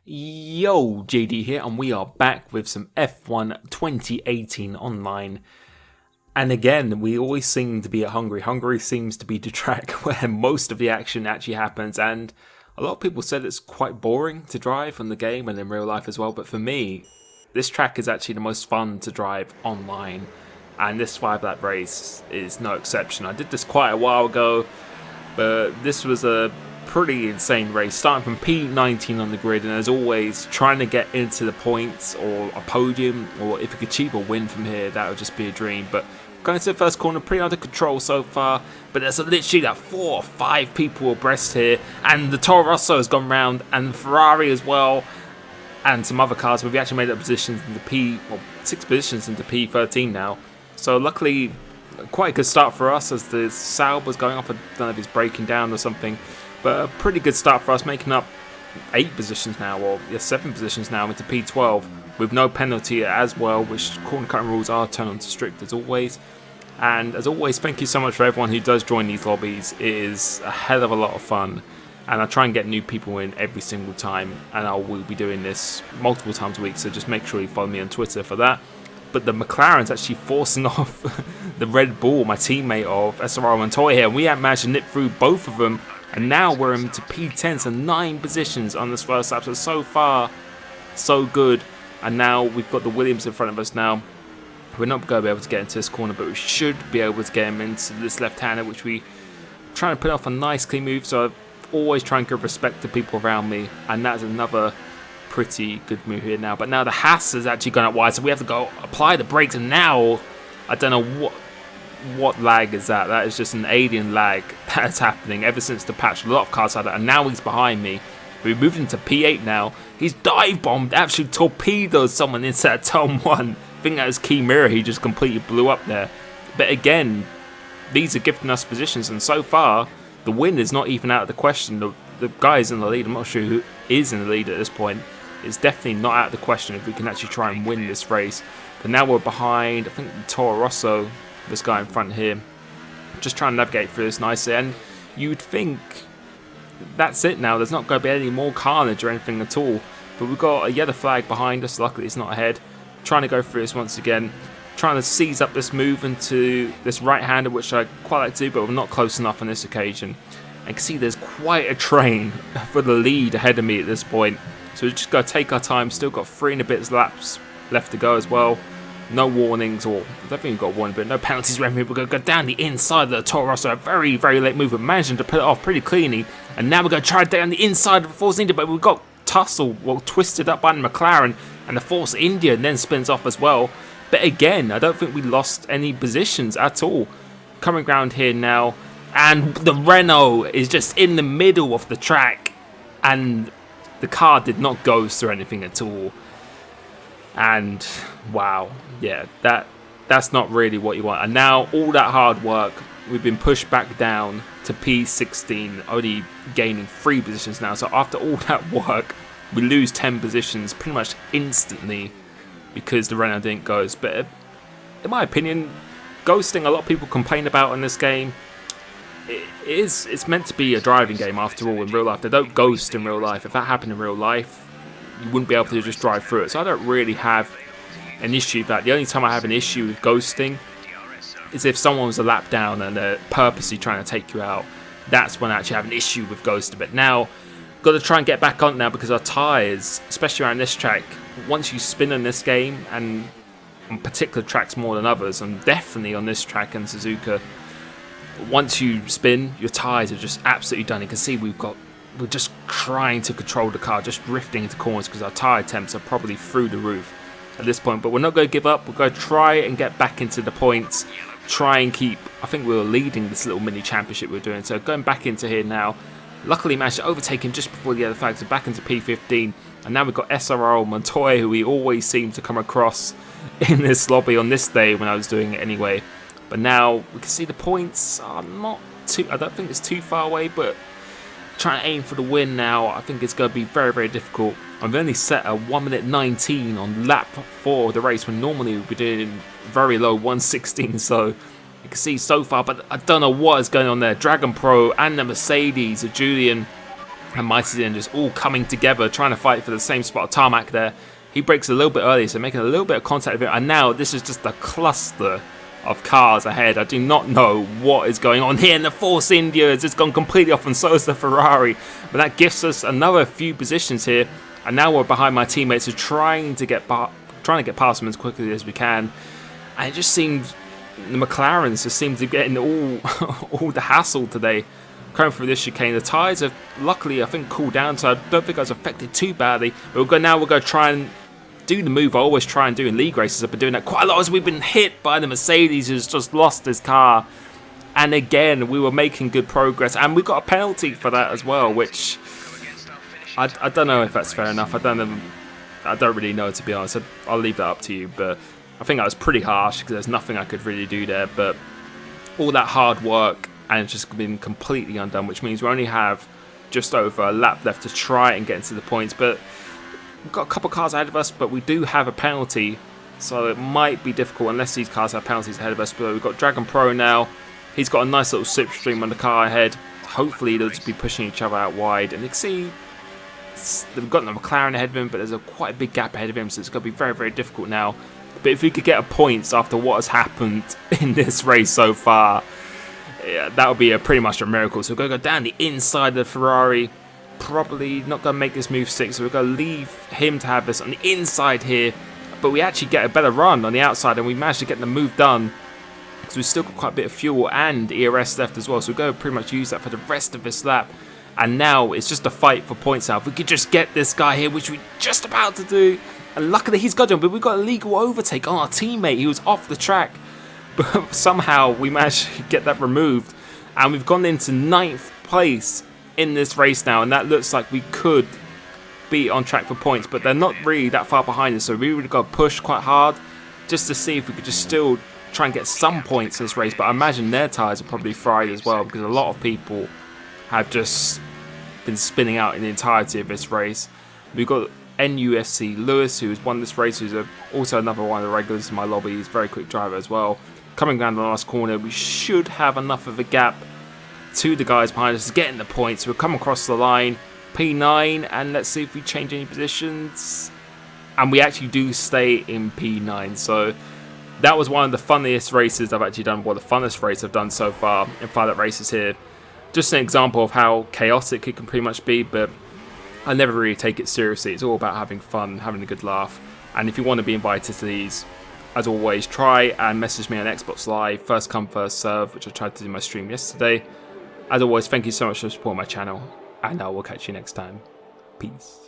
Yo, JD here, and we are back with some F1 2018 online. And again, we always seem to be at Hungary. Hungary seems to be the track where most of the action actually happens, and a lot of people said it's quite boring to drive on the game and in real life as well. But for me, this track is actually the most fun to drive online, and this 5-lap race is no exception. I did this quite a while ago, but this was a pretty insane race, starting from P19 on the grid, and as always trying to get into the points or a podium, or if we could achieve a win from here, that would just be a dream. But going to the first corner, pretty under control so far, but there's literally like 4 or 5 people abreast here, and the Toro Rosso has gone round, and the Ferrari as well, and some other cars. We've actually made up positions in 6 positions into P13 now, so luckily quite a good start for us as the Saub was going off. I don't know if it's breaking down or something, but a pretty good start for us, making up 8 positions now, or 7 positions now into P12 with no penalty as well, which corner cutting rules are turned on to strict as always. And as always, thank you so much for everyone who does join these lobbies. It is a hell of a lot of fun, and I try and get new people in every single time, and I will be doing this multiple times a week, so just make sure you follow me on Twitter for that. But the McLaren's actually forcing off the Red Bull, my teammate of SRL Montoya here, and we have managed to nip through both of them. And now we're into P10, so 9 positions on this first lap. So far, so good. And now we've got the Williams in front of us now. We're not going to be able to get into this corner, but we should be able to get him into this left-hander, which we trying to put off a nice clean move. So I always try and give respect to people around me. And that's another pretty good move here now. But now the Haas has actually gone out wide, so we have to go apply the brakes. And now, I don't know what lag is that? That is just an alien lag that's happening ever since the patch. A lot of cars had that, and now he's behind me. We've moved into P8 now. He's dive bombed, actually torpedoed someone inside turn 1. I think that was key mirror. He just completely blew up there. But again, these are gifting us positions, and so far the win is not even out of the question. The guys in the lead, I'm not sure who is in the lead at this point. It's definitely not out of the question if we can actually try and win this race. But now we're behind, I think, the Toro Rosso, this guy in front here, just trying to navigate through this nicely. And you'd think that's it now. There's not going to be any more carnage or anything at all. But we've got a yellow flag behind us. Luckily, it's not ahead. Trying to go through this once again. Trying to seize up this move into this right-hander, which I quite like to do, but we're not close enough on this occasion. And you can see there's quite a train for the lead ahead of me at this point. So we've just got to take our time. Still got 3 and a bit laps left to go as well. No warnings, or I don't think we've got one, but no penalties or anything. We're going to go down the inside of the Toro Rosso. A very, very late move, but managing to put it off pretty cleanly. And now we're going to try down the inside of the Force India, but we've got twisted up by the McLaren, and the Force India then spins off as well. But again, I don't think we lost any positions at all. Coming round here now, and the Renault is just in the middle of the track, and the car did not go through anything at all. And wow, yeah, that's not really what you want. And now all that hard work, we've been pushed back down to P16, only gaining 3 positions now. So after all that work, we lose 10 positions pretty much instantly because the Renault didn't go. But in my opinion, ghosting, a lot of people complain about in this game. It's meant to be a driving game after all in real life. They don't ghost in real life. If that happened in real life, you wouldn't be able to just drive through it. So I don't really have an issue with that. The only time I have an issue with ghosting is if someone was a lap down and they're purposely trying to take you out. That's when I actually have an issue with ghosting. But now, got to try and get back on now, because our tyres, especially around this track, once you spin on this game, and on particular tracks more than others, and definitely on this track and Suzuka, once you spin, your tyres are just absolutely done. You can see we're just trying to control the car, just drifting into corners because our tyre temps are probably through the roof at this point. But we're not going to give up. We're going to try and get back into the points, try and keep, I think we were leading this little mini championship we're doing. So going back into here now, luckily managed to overtake him just before the other flags. So back into P15. And now we've got SRL Montoya, who we always seem to come across in this lobby on this day when I was doing it anyway. But now we can see the points are not too, I don't think it's too far away, but trying to aim for the win now, I think it's going to be very, very difficult. I've only set a 1 minute 19 on lap 4 of the race, when normally we'd be doing very low 1:16. So you can see so far, but I don't know what is going on there. Dragon Pro and the Mercedes of Julian and Mighty then just all coming together, trying to fight for the same spot of tarmac there. He breaks a little bit early, so making a little bit of contact with him, and now this is just a cluster of cars ahead. I do not know what is going on here, and the Force India has just gone completely off, and so is the Ferrari. But that gives us another few positions here, and now we're behind my teammates who are trying to get past them as quickly as we can. And it just seems the McLarens just seem to be getting all the hassle today. Coming through this chicane, the tyres have luckily, I think, cooled down, so I don't think I was affected too badly. But we're going to try and do the move I always try and do in league races. I've been doing that quite a lot as we've been hit by the Mercedes who's just lost his car. And again, we were making good progress, and we got a penalty for that as well, which I don't know if that's fair enough. I don't really know, to be honest. I'll leave that up to you, but I think that was pretty harsh because there's nothing I could really do there. But all that hard work, and it's just been completely undone, which means we only have just over a lap left to try and get into the points. But we've got a couple of cars ahead of us, but we do have a penalty, so it might be difficult unless these cars have penalties ahead of us. But we've got Dragon Pro now. He's got a nice little slipstream on the car ahead. Hopefully they'll just be pushing each other out wide. And you can see they've got the McLaren ahead of him, but there's quite a big gap ahead of him, so it's going to be very, very difficult now. But if we could get a points after what has happened in this race so far, yeah, that would be pretty much a miracle. So we're going to go down the inside of the Ferrari. Probably not going to make this move 6, so we're going to leave him to have this on the inside here. But we actually get a better run on the outside, and we managed to get the move done because we've still got quite a bit of fuel and ERS left as well. So we're going to pretty much use that for the rest of this lap. And now it's just a fight for points now. If we could just get this guy here, which we're just about to do. And luckily he's got him, but we've got a legal overtake on our teammate. He was off the track. But somehow we managed to get that removed. And we've gone into 9th place in this race now. And that looks like we could be on track for points. But they're not really that far behind us. So we really got to push quite hard just to see if we could just still try and get some points in this race. But I imagine their tyres are probably fried as well, because a lot of people have just been spinning out in the entirety of this race. We've got NUFC Lewis, who has won this race, who's also another one of the regulars in my lobby. He's a very quick driver as well. Coming down the last corner, we should have enough of a gap to the guys behind us to get in the points. We'll come across the line, P9, and let's see if we change any positions. And we actually do stay in P9, so that was one of the funniest races I've actually done, well, the funnest race I've done so far in 5 races here. Just an example of how chaotic it can pretty much be, but I never really take it seriously. It's all about having fun, having a good laugh. And if you want to be invited to these, as always, try and message me on Xbox Live, first come, first serve, which I tried to do in my stream yesterday. As always, thank you so much for supporting my channel, and I will catch you next time. Peace.